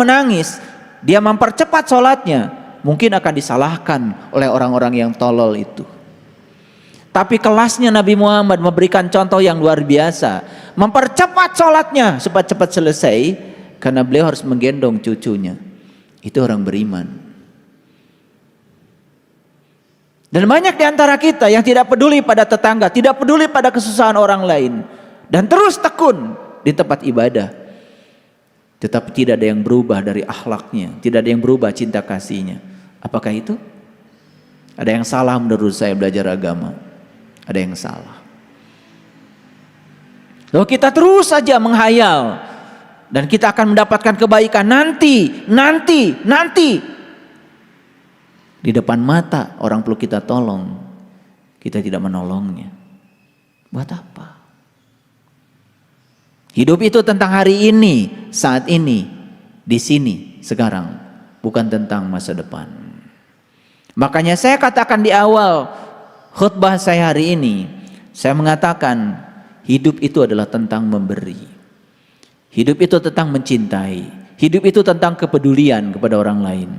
menangis, dia mempercepat sholatnya, mungkin akan disalahkan oleh orang-orang yang tolol itu. Tapi kelasnya Nabi Muhammad memberikan contoh yang luar biasa, mempercepat sholatnya supaya cepat selesai, karena beliau harus menggendong cucunya. Itu orang beriman. Dan banyak di antara kita yang tidak peduli pada tetangga, tidak peduli pada kesusahan orang lain, dan terus tekun di tempat ibadah. Tetapi tidak ada yang berubah dari akhlaknya, tidak ada yang berubah cinta kasihnya. Apakah itu? Ada yang salah menurut saya belajar agama. Ada yang salah. Lalu kita terus saja menghayal, dan kita akan mendapatkan kebaikan nanti. Di depan mata orang perlu kita tolong, kita tidak menolongnya. Buat apa? Hidup itu tentang hari ini, saat ini, di sini, sekarang, bukan tentang masa depan. Makanya saya katakan di awal khutbah saya hari ini, saya mengatakan hidup itu adalah tentang memberi. Hidup itu tentang mencintai. Hidup itu tentang kepedulian kepada orang lain.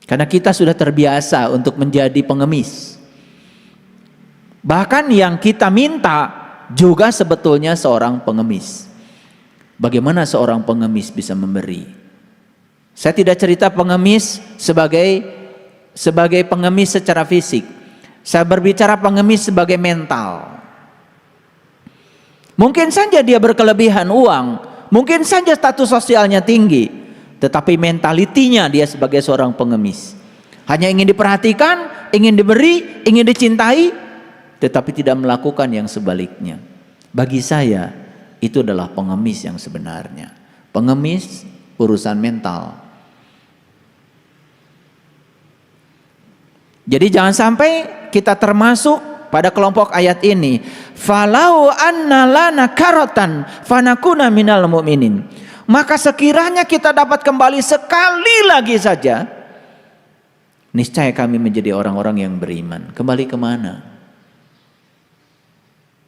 Karena kita sudah terbiasa untuk menjadi pengemis. Bahkan yang kita minta juga sebetulnya seorang pengemis. Bagaimana seorang pengemis bisa memberi? Saya tidak cerita pengemis sebagai pengemis secara fisik. Saya berbicara pengemis sebagai mental. Mungkin saja dia berkelebihan uang, mungkin saja status sosialnya tinggi, tetapi mentalitinya dia sebagai seorang pengemis. Hanya ingin diperhatikan, ingin diberi, ingin dicintai, tetapi tidak melakukan yang sebaliknya. Bagi saya, itu adalah pengemis yang sebenarnya. Pengemis urusan mental. Jadi jangan sampai kita termasuk pada kelompok ayat ini. Falau anna lana karatan fanakuna minal mu'minin. Maka sekiranya kita dapat kembali sekali lagi saja, niscaya kami menjadi orang-orang yang beriman. Kembali kemana?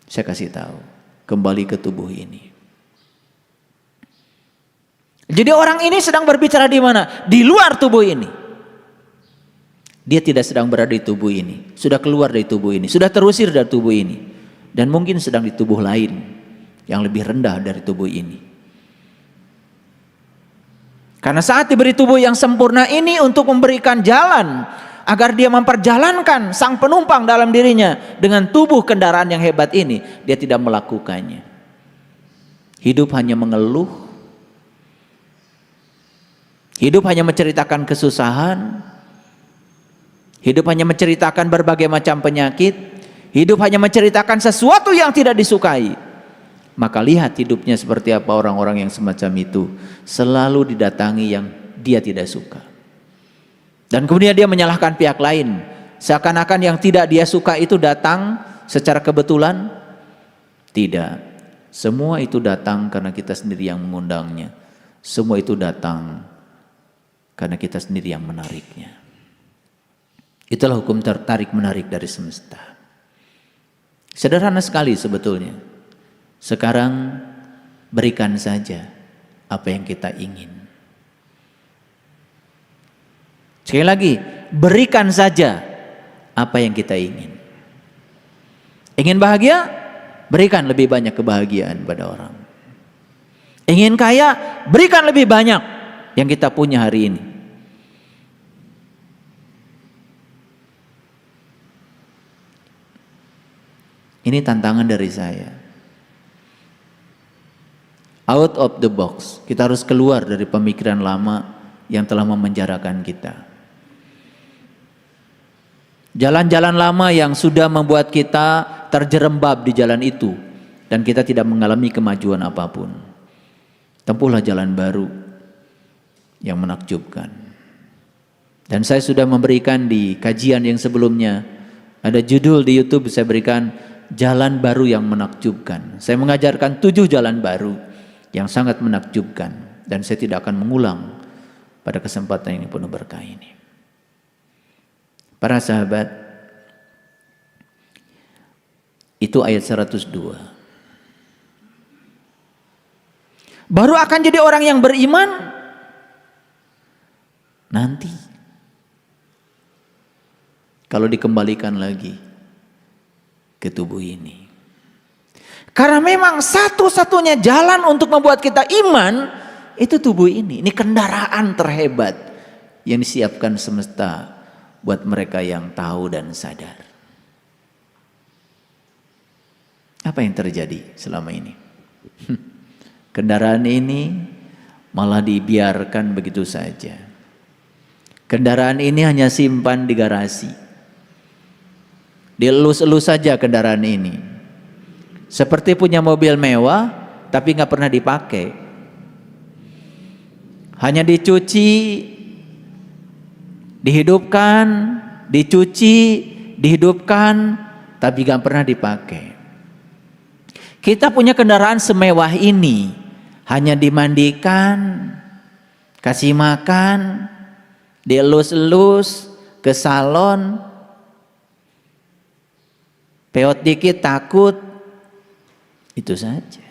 Saya kasih tahu, kembali ke tubuh ini. Jadi orang ini sedang berbicara di mana? Di luar tubuh ini. Dia tidak sedang berada di tubuh ini, sudah keluar dari tubuh ini, sudah terusir dari tubuh ini, dan mungkin sedang di tubuh lain yang lebih rendah dari tubuh ini. Karena saat diberi tubuh yang sempurna ini untuk memberikan jalan agar dia memperjalankan sang penumpang dalam dirinya dengan tubuh kendaraan yang hebat ini, dia tidak melakukannya. Hidup hanya mengeluh, hidup hanya menceritakan kesusahan, hidup hanya menceritakan berbagai macam penyakit, hidup hanya menceritakan sesuatu yang tidak disukai. Maka lihat hidupnya seperti apa orang-orang yang semacam itu, selalu didatangi yang dia tidak suka. Dan kemudian dia menyalahkan pihak lain, seakan-akan yang tidak dia suka itu datang secara kebetulan. Tidak, semua itu datang karena kita sendiri yang mengundangnya. Semua itu datang karena kita sendiri yang menariknya. Itulah hukum tertarik menarik dari semesta. Sederhana sekali sebetulnya. Sekarang berikan saja apa yang kita ingin. Sekali lagi, berikan saja apa yang kita ingin. Ingin bahagia? Berikan lebih banyak kebahagiaan pada orang. Ingin kaya? Berikan lebih banyak yang kita punya hari ini. Ini tantangan dari saya. Out of the box. Kita harus keluar dari pemikiran lama yang telah memenjarakan kita. Jalan-jalan lama yang sudah membuat kita terjerembab di jalan itu dan kita tidak mengalami kemajuan apapun. Tempuhlah jalan baru yang menakjubkan. Dan saya sudah memberikan di kajian yang sebelumnya, ada judul di YouTube saya berikan, jalan baru yang menakjubkan. Saya mengajarkan 7 jalan baru yang sangat menakjubkan, dan saya tidak akan mengulang pada kesempatan yang penuh berkah ini. Para sahabat, itu ayat 102. Baru akan jadi orang yang beriman nanti kalau dikembalikan lagi ke tubuh ini. Karena memang satu-satunya jalan untuk membuat kita iman itu tubuh ini. Ini kendaraan terhebat yang disiapkan semesta buat mereka yang tahu dan sadar. Apa yang terjadi selama ini? Kendaraan ini malah dibiarkan begitu saja. Kendaraan ini hanya simpan di garasi. Dielus-elus saja kendaraan ini. Seperti punya mobil mewah, tapi nggak pernah dipakai. Hanya dicuci, dihidupkan, dicuci, dihidupkan, tapi nggak pernah dipakai. Kita punya kendaraan semewah ini, hanya dimandikan, kasih makan, dielus-elus, ke salon, peot dikit takut, itu saja.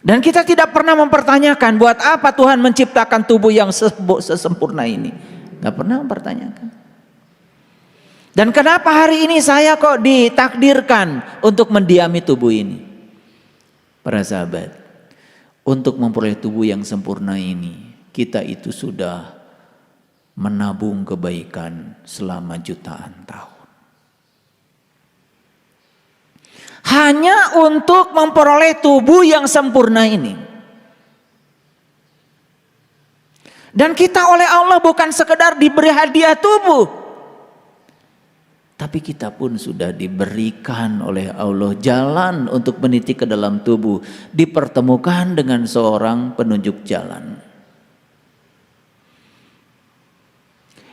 Dan kita tidak pernah mempertanyakan buat apa Tuhan menciptakan tubuh yang sesempurna ini. Gak pernah mempertanyakan. Dan kenapa hari ini saya kok ditakdirkan untuk mendiami tubuh ini? Para sahabat, untuk memperoleh tubuh yang sempurna ini, kita itu sudah menabung kebaikan selama jutaan tahun. Hanya untuk memperoleh tubuh yang sempurna ini. Dan kita oleh Allah bukan sekedar diberi hadiah tubuh, tapi kita pun sudah diberikan oleh Allah jalan untuk meniti ke dalam tubuh, dipertemukan dengan seorang penunjuk jalan.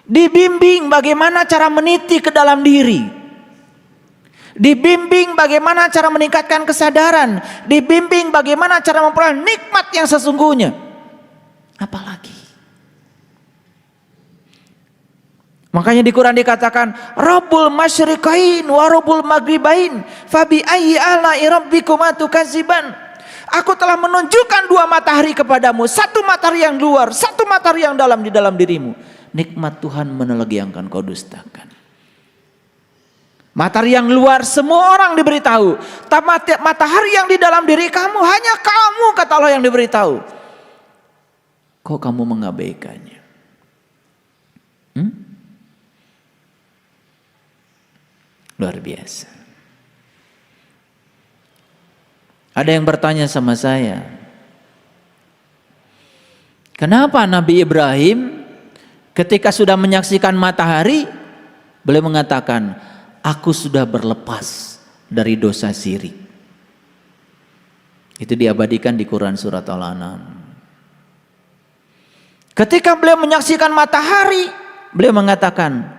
Dibimbing bagaimana cara meniti ke dalam diri. Dibimbing bagaimana cara meningkatkan kesadaran. Dibimbing bagaimana cara memperoleh nikmat yang sesungguhnya. Apalagi. Makanya di Quran dikatakan, Rabbul masyriqain wa Rabbul maghribain, fabi ayyi ala'i rabbikuma tukadziban. Aku telah menunjukkan dua matahari kepadamu, satu matahari yang luar, satu matahari yang dalam di dalam dirimu. Nikmat Tuhan mana lagi yang akan kau dustakan? Matahari yang luar semua orang diberitahu. Matahari yang di dalam diri kamu hanya kamu, kata Allah, yang diberitahu. Kok kamu mengabaikannya? Luar biasa. Ada yang bertanya sama saya, kenapa Nabi Ibrahim ketika sudah menyaksikan matahari, beliau mengatakan, aku sudah berlepas dari dosa syirik. Itu diabadikan di Quran surat Al-An'am. Ketika beliau menyaksikan matahari, beliau mengatakan,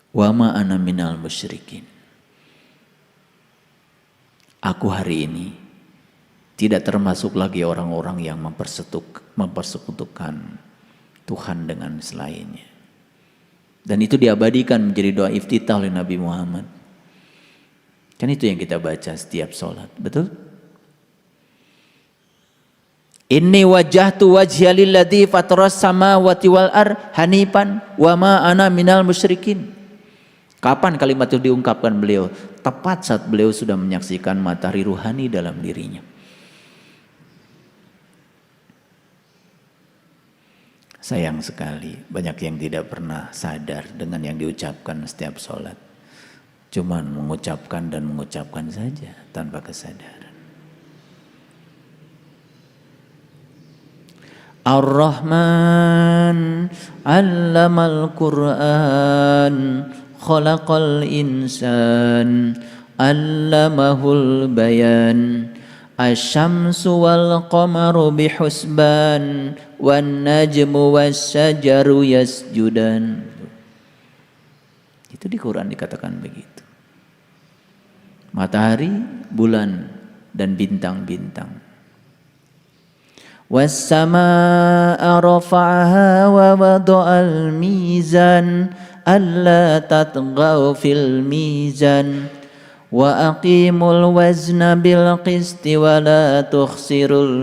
wa ma ana minal musyrikin. Aku hari ini tidak termasuk lagi orang-orang yang mempersekutukan Tuhan dengan selainnya. Dan itu diabadikan menjadi doa iftitah oleh Nabi Muhammad. Kan itu yang kita baca setiap sholat, betul? Inni wajjahtu wajhiya lilladzi fataras samawati wal ardh hanifan wa ma ana minal musyrikin. Kapan kalimat itu diungkapkan beliau? Tepat saat beliau sudah menyaksikan matahari ruhani dalam dirinya. Sayang sekali, banyak yang tidak pernah sadar dengan yang diucapkan setiap sholat. Cuman mengucapkan dan mengucapkan saja tanpa kesadaran. Ar-Rahman 'allamal Qur'an khalaqal insan 'allamahul bayan. Asy-syamsu wal qamaru bihusban wan najmu wasyajaru yasjudan. Itu di Quran dikatakan begitu. Matahari, bulan dan bintang-bintang. Was-samaa'a rafa'aha wa wada'al mizan alla tatghaw fil mizan. Wa aqimul wazna bil qisti wa la tukhsirul